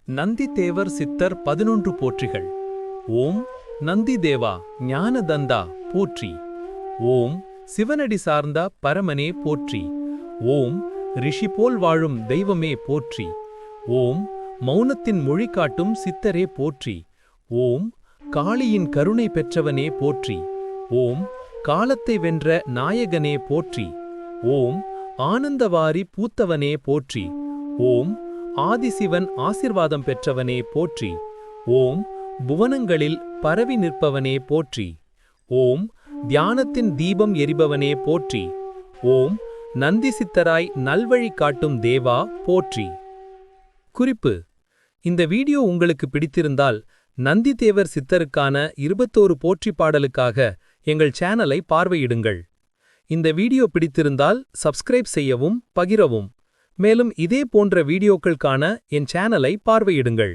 நந்திதேவர் சித்தர் 11 போற்றிகள். ஓம் நந்திதேவா ஞானதந்தா போற்றி. ஓம் சிவனடி சார்ந்த பரமனே போற்றி. ஓம் ரிஷி போல் வாழும் தெய்வமே போற்றி. ஓம் மௌனத்தின் மொழி காட்டும் சித்தரே போற்றி. ஓம் காளியின் கருணை பெற்றவனே போற்றி. ஓம் காலத்தை வென்ற நாயகனே போற்றி. ஓம் ஆனந்தவாரி பூத்தவனே போற்றி. ஓம் ஆதிசிவன் ஆசிர்வாதம் பெற்றவனே போற்றி. ஓம் புவனங்களில் பரவி நிற்பவனே போற்றி. ஓம் தியானத்தின் தீபம் எரிபவனே போற்றி. ஓம் நந்தி சித்தராய் நல்வழி காட்டும் தேவா போற்றி. குறிப்பு: இந்த வீடியோ உங்களுக்கு பிடித்திருந்தால் நந்திதேவர் சித்தருக்கான 21 போற்றி பாடலுக்காக எங்கள் சேனலை பார்வையிடுங்கள். இந்த வீடியோ பிடித்திருந்தால் சப்ஸ்கிரைப் செய்யவும் பகிரவும். மேலும் இதே போன்ற வீடியோக்கள் காண என் சேனலை பார்வையிடுங்கள்.